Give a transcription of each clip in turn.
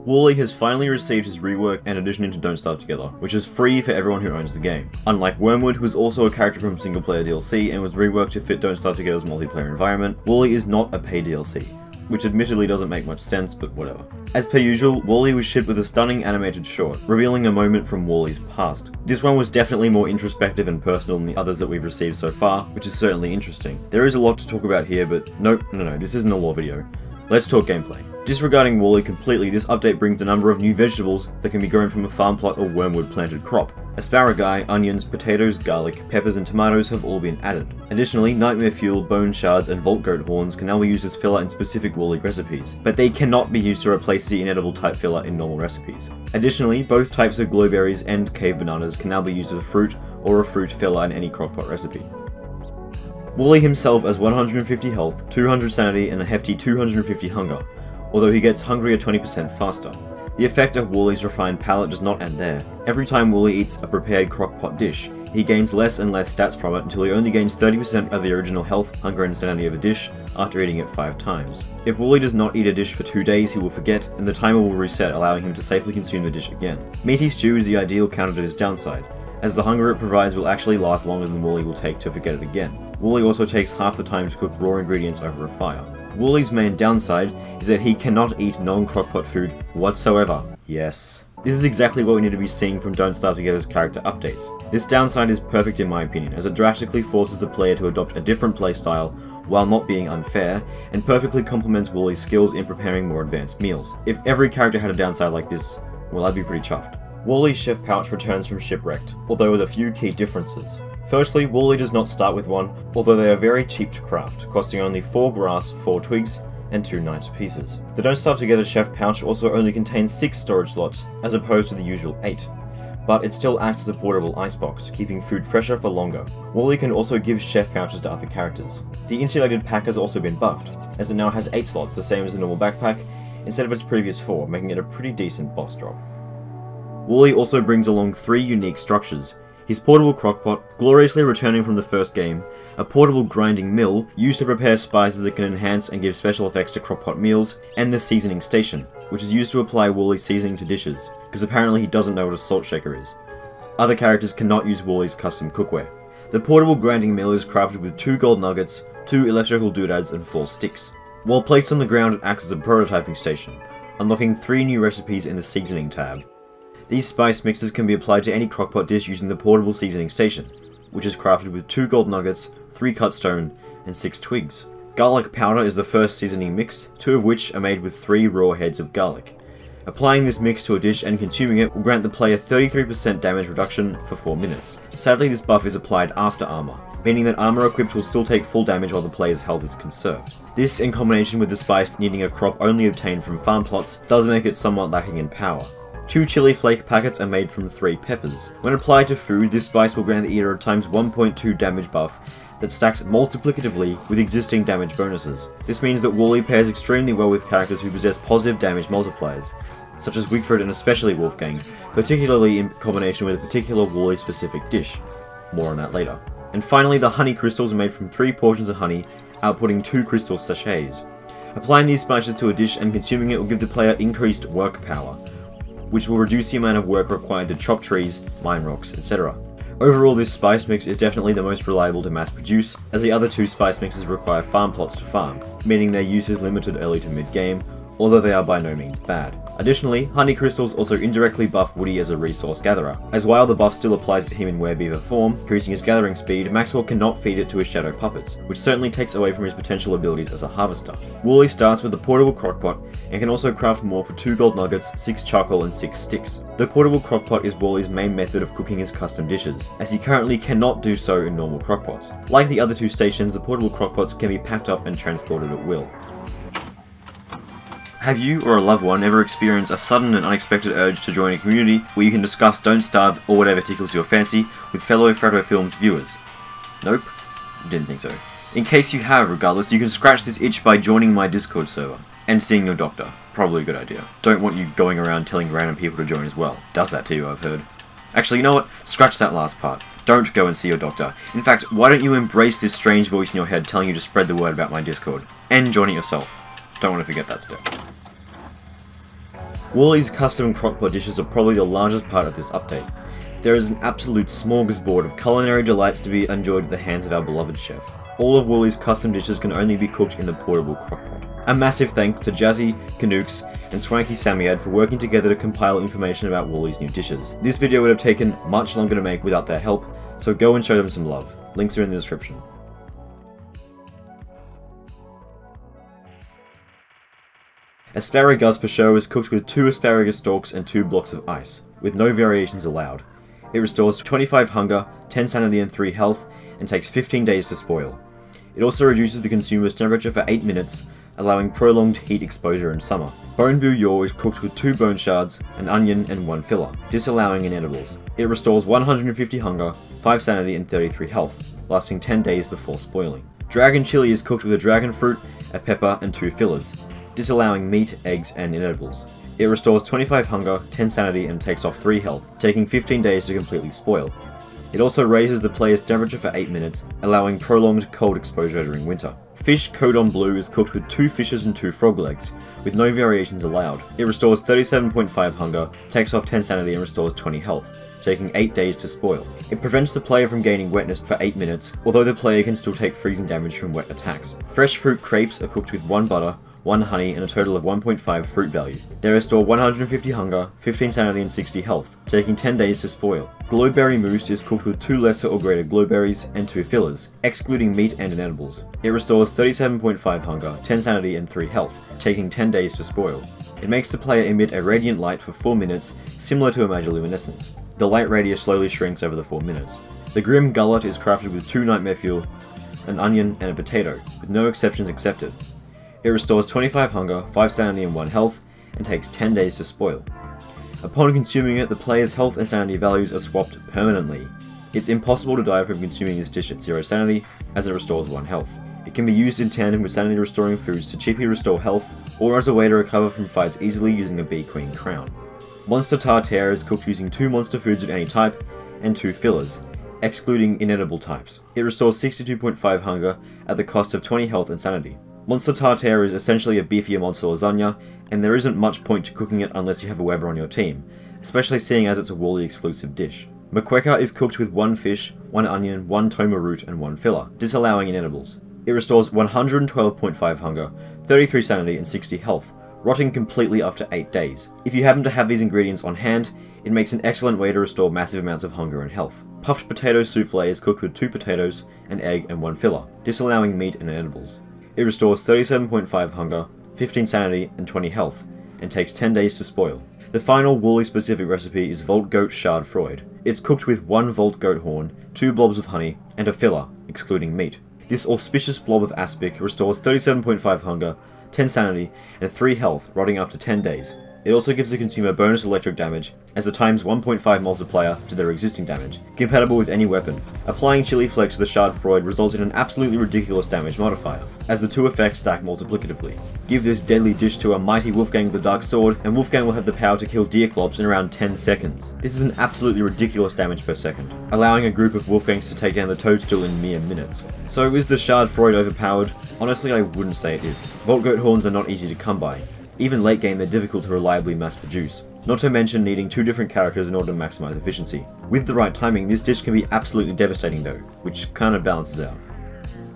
WARLY has finally received his rework and addition into Don't Starve Together, which is free for everyone who owns the game. Unlike Wormwood, who is also a character from single-player DLC and was reworked to fit Don't Starve Together's multiplayer environment, WARLY is not a paid DLC, which admittedly doesn't make much sense, but whatever. As per usual, WARLY was shipped with a stunning animated short, revealing a moment from WARLY's past. This one was definitely more introspective and personal than the others that we've received so far, which is certainly interesting. There is a lot to talk about here, but no, this isn't a lore video. Let's talk gameplay. Disregarding WARLY completely, this update brings a number of new vegetables that can be grown from a farm plot or wormwood planted crop. Asparagus, onions, potatoes, garlic, peppers and tomatoes have all been added. Additionally, nightmare fuel, bone shards and vault goat horns can now be used as filler in specific WARLY recipes, but they cannot be used to replace the inedible type filler in normal recipes. Additionally, both types of glowberries and cave bananas can now be used as a fruit or a fruit filler in any crockpot recipe. WARLY himself has 150 health, 200 sanity and a hefty 250 hunger, although he gets hungrier 20% faster. The effect of WARLY's refined palate does not end there. Every time WARLY eats a prepared crockpot dish, he gains less and less stats from it until he only gains 30% of the original health, hunger and sanity of a dish after eating it 5 times. If WARLY does not eat a dish for 2 days, he will forget, and the timer will reset, allowing him to safely consume the dish again. Meaty stew is the ideal counter to his downside, as the hunger it provides will actually last longer than WARLY will take to forget it again. WARLY also takes half the time to cook raw ingredients over a fire. WARLY's main downside is that he cannot eat non-crockpot food whatsoever. Yes. This is exactly what we need to be seeing from Don't Starve Together's character updates. This downside is perfect in my opinion, as it drastically forces the player to adopt a different playstyle while not being unfair, and perfectly complements WARLY's skills in preparing more advanced meals. If every character had a downside like this, well, I'd be pretty chuffed. WARLY's chef pouch returns from Shipwrecked, although with a few key differences. Firstly, WARLY does not start with one, although they are very cheap to craft, costing only 4 grass, 4 twigs, and 2 nice pieces. The Don't Starve Together chef pouch also only contains 6 storage slots, as opposed to the usual 8. But it still acts as a portable icebox, keeping food fresher for longer. WARLY can also give chef pouches to other characters. The insulated pack has also been buffed, as it now has 8 slots, the same as the normal backpack, instead of its previous 4, making it a pretty decent boss drop. WARLY also brings along 3 unique structures. His portable crockpot, gloriously returning from the first game, a portable grinding mill, used to prepare spices that can enhance and give special effects to crockpot meals, and the seasoning station, which is used to apply WARLY's seasoning to dishes, because apparently he doesn't know what a salt shaker is. Other characters cannot use WARLY's custom cookware. The portable grinding mill is crafted with 2 gold nuggets, 2 electrical doodads and 4 sticks. While placed on the ground, it acts as a prototyping station, unlocking 3 new recipes in the seasoning tab. These spice mixes can be applied to any crockpot dish using the portable seasoning station, which is crafted with 2 gold nuggets, 3 cut stone, and 6 twigs. Garlic powder is the first seasoning mix, 2 of which are made with 3 raw heads of garlic. Applying this mix to a dish and consuming it will grant the player 33% damage reduction for 4 minutes. Sadly, this buff is applied after armor, meaning that armor equipped will still take full damage while the player's health is conserved. This, in combination with the spice needing a crop only obtained from farm plots, does make it somewhat lacking in power. 2 chili flake packets are made from 3 peppers. When applied to food, this spice will grant the eater a times 1.2 damage buff that stacks multiplicatively with existing damage bonuses. This means that WARLY pairs extremely well with characters who possess positive damage multipliers, such as Wigford and especially Wolfgang, particularly in combination with a particular WARLY specific dish. More on that later. And finally, the honey crystals are made from 3 portions of honey, outputting 2 crystal sachets. Applying these spices to a dish and consuming it will give the player increased work power, which will reduce the amount of work required to chop trees, mine rocks, etc. Overall, this spice mix is definitely the most reliable to mass produce, as the other 2 spice mixes require farm plots to farm, meaning their use is limited early to mid-game, although they are by no means bad. Additionally, honey crystals also indirectly buff Woody as a resource gatherer, as while the buff still applies to him in werebeaver form, increasing his gathering speed, Maxwell cannot feed it to his shadow puppets, which certainly takes away from his potential abilities as a harvester. WARLY starts with the portable crockpot, and can also craft more for 2 gold nuggets, 6 charcoal and 6 sticks. The portable crockpot is WARLY's main method of cooking his custom dishes, as he currently cannot do so in normal crockpots. Like the other 2 stations, the portable crockpots can be packed up and transported at will. Have you or a loved one ever experienced a sudden and unexpected urge to join a community where you can discuss Don't Starve or whatever tickles your fancy with fellow Freddo Films viewers? Nope? Didn't think so. In case you have, regardless, you can scratch this itch by joining my Discord server. And seeing your doctor. Probably a good idea. Don't want you going around telling random people to join as well. Does that to you, I've heard. Actually, you know what? Scratch that last part. Don't go and see your doctor. In fact, why don't you embrace this strange voice in your head telling you to spread the word about my Discord? And join it yourself. Don't want to forget that step. WARLY's custom crockpot dishes are probably the largest part of this update. There is an absolute smorgasbord of culinary delights to be enjoyed at the hands of our beloved chef. All of WARLY's custom dishes can only be cooked in the portable crockpot. A massive thanks to Jazzy, Kynoox, and Swanky Psammead for working together to compile information about WARLY's new dishes. This video would have taken much longer to make without their help, so go and show them some love. Links are in the description. ASPARAGAZPACHO is cooked with 2 asparagus stalks and 2 blocks of ice, with no variations allowed. It restores 25 hunger, 10 sanity and 3 health, and takes 15 days to spoil. It also reduces the consumer's temperature for 8 minutes, allowing prolonged heat exposure in summer. BLEU is cooked with 2 bone shards, an onion, and 1 filler, disallowing inedibles. It restores 150 hunger, 5 sanity, and 33 health, lasting 10 days before spoiling. Dragon chili is cooked with a dragon fruit, a pepper, and 2 fillers, disallowing meat, eggs, and inedibles. It restores 25 hunger, 10 sanity, and takes off 3 health, taking 15 days to completely spoil. It also raises the player's temperature for 8 minutes, allowing prolonged cold exposure during winter. Fish CORDON BLEU is cooked with 2 fishes and 2 frog legs, with no variations allowed. It restores 37.5 hunger, takes off 10 sanity, and restores 20 health, taking 8 days to spoil. It prevents the player from gaining wetness for 8 minutes, although the player can still take freezing damage from wet attacks. Fresh fruit crepes are cooked with 1 butter, 1 honey, and a total of 1.5 fruit value. They restore 150 hunger, 15 sanity, and 60 health, taking 10 days to spoil. Glowberry mousse is cooked with 2 lesser or greater glowberries and 2 fillers, excluding meat and inedibles. It restores 37.5 hunger, 10 sanity, and 3 health, taking 10 days to spoil. It makes the player emit a radiant light for 4 minutes, similar to a magiluminescence. The light radius slowly shrinks over the 4 minutes. The grim gullet is crafted with 2 nightmare fuel, an onion, and a potato, with no exceptions accepted. It restores 25 hunger, 5 sanity, and 1 health, and takes 10 days to spoil. Upon consuming it, the player's health and sanity values are swapped permanently. It's impossible to die from consuming this dish at 0 sanity, as it restores 1 health. It can be used in tandem with sanity restoring foods to cheaply restore health, or as a way to recover from fights easily using a Bee Queen crown. Monster Tartare is cooked using 2 monster foods of any type, and 2 fillers, excluding inedible types. It restores 62.5 hunger at the cost of 20 health and sanity. Monster Tartare is essentially a beefier monster lasagna, and there isn't much point to cooking it unless you have a Weber on your team, especially seeing as it's a WARLY exclusive dish. MOQUECA is cooked with 1 fish, 1 onion, 1 toma root, and 1 filler, disallowing inedibles. It restores 112.5 hunger, 33 sanity, and 60 health, rotting completely after 8 days. If you happen to have these ingredients on hand, it makes an excellent way to restore massive amounts of hunger and health. Puffed potato souffle is cooked with 2 potatoes, an egg, and 1 filler, disallowing meat and inedibles. It restores 37.5 hunger, 15 sanity, and 20 health, and takes 10 days to spoil. The final WARLY specific recipe is Vault Goat CHAUD-FROID. It's cooked with 1 Vault Goat horn, 2 blobs of honey, and a filler, excluding meat. This auspicious blob of aspic restores 37.5 hunger, 10 sanity, and 3 health, rotting after 10 days. It also gives the consumer bonus electric damage, as a times 1.5 multiplier to their existing damage, compatible with any weapon. Applying chili flakes to the CHAUD-FROID results in an absolutely ridiculous damage modifier, as the 2 effects stack multiplicatively. Give this deadly dish to a mighty Wolfgang with the Dark Sword, and Wolfgang will have the power to kill Deerclops in around 10 seconds. This is an absolutely ridiculous damage per second, allowing a group of Wolfgangs to take down the Toadstool in mere minutes. So is the CHAUD-FROID overpowered? Honestly, I wouldn't say it is. Vault Goat horns are not easy to come by. Even late game, they're difficult to reliably mass produce, not to mention needing 2 different characters in order to maximize efficiency. With the right timing, this dish can be absolutely devastating though, which kinda balances out.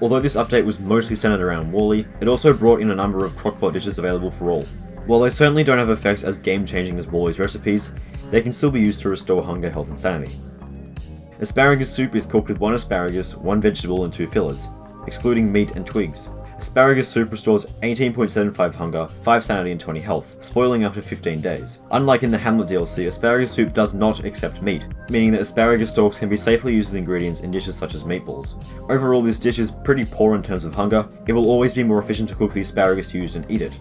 Although this update was mostly centered around WARLY, it also brought in a number of crockpot dishes available for all. While they certainly don't have effects as game-changing as WARLY's recipes, they can still be used to restore hunger, health, and sanity. Asparagus soup is cooked with 1 asparagus, 1 vegetable, and 2 fillers, excluding meat and twigs. Asparagus soup restores 18.75 hunger, 5 sanity, and 20 health, spoiling after 15 days. Unlike in the Hamlet DLC, asparagus soup does not accept meat, meaning that asparagus stalks can be safely used as ingredients in dishes such as meatballs. Overall, this dish is pretty poor in terms of hunger. It will always be more efficient to cook the asparagus used and eat it,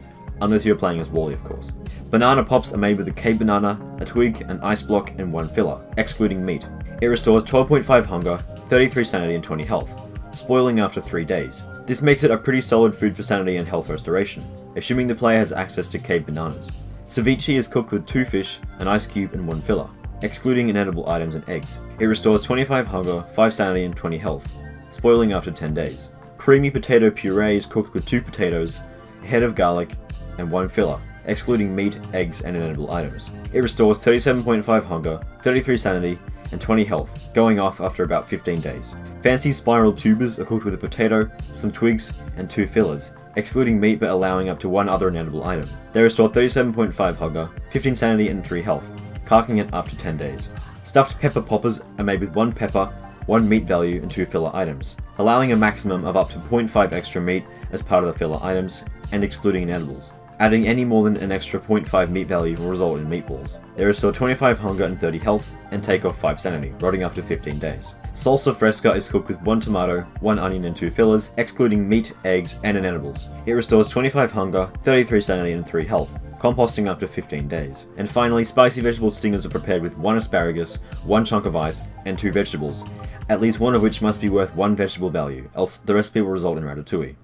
unless you're playing as WARLY of course. Banana pops are made with a Cape banana, a twig, an ice block, and 1 filler, excluding meat. It restores 12.5 hunger, 33 sanity, and 20 health, spoiling after 3 days. This makes it a pretty solid food for sanity and health restoration, assuming the player has access to Cape bananas. Ceviche is cooked with 2 fish, an ice cube, and 1 filler, excluding inedible items and eggs. It restores 25 hunger, 5 sanity, and 20 health, spoiling after 10 days. Creamy potato puree is cooked with 2 potatoes, a head of garlic, and 1 filler, excluding meat, eggs, and inedible items. It restores 37.5 hunger, 33 sanity, and 20 health, going off after about 15 days. Fancy spiral tubers are cooked with a potato, some twigs, and 2 fillers, excluding meat but allowing up to 1 other inedible item. They restore 37.5 hunger, 15 sanity, and 3 health, carking it after 10 days. Stuffed pepper poppers are made with 1 pepper, 1 meat value, and 2 filler items, allowing a maximum of up to 0.5 extra meat as part of the filler items, and excluding inedibles. Adding any more than an extra 0.5 meat value will result in meatballs. They restore 25 hunger and 30 health, and take off 5 sanity, rotting after 15 days. Salsa fresca is cooked with 1 tomato, 1 onion, and 2 fillers, excluding meat, eggs, and inedibles. It restores 25 hunger, 33 sanity, and 3 health, composting after 15 days. And finally, spicy vegetable stingers are prepared with 1 asparagus, 1 chunk of ice, and 2 vegetables, at least one of which must be worth 1 vegetable value, else the recipe will result in ratatouille.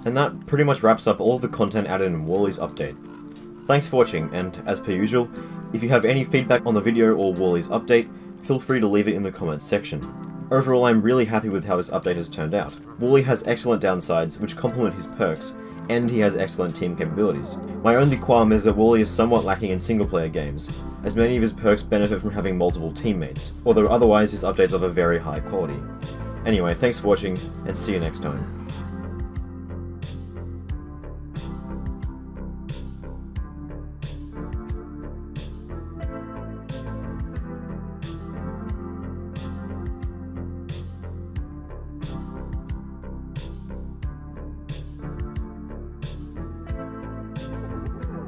And that pretty much wraps up all of the content added in WARLY's update. Thanks for watching, and as per usual, if you have any feedback on the video or WARLY's update, feel free to leave it in the comments section. Overall, I'm really happy with how this update has turned out. WARLY has excellent downsides which complement his perks, and he has excellent team capabilities. My only qualm is that WARLY is somewhat lacking in single-player games, as many of his perks benefit from having multiple teammates, although otherwise his updates are of a very high quality. Anyway, thanks for watching, and see you next time.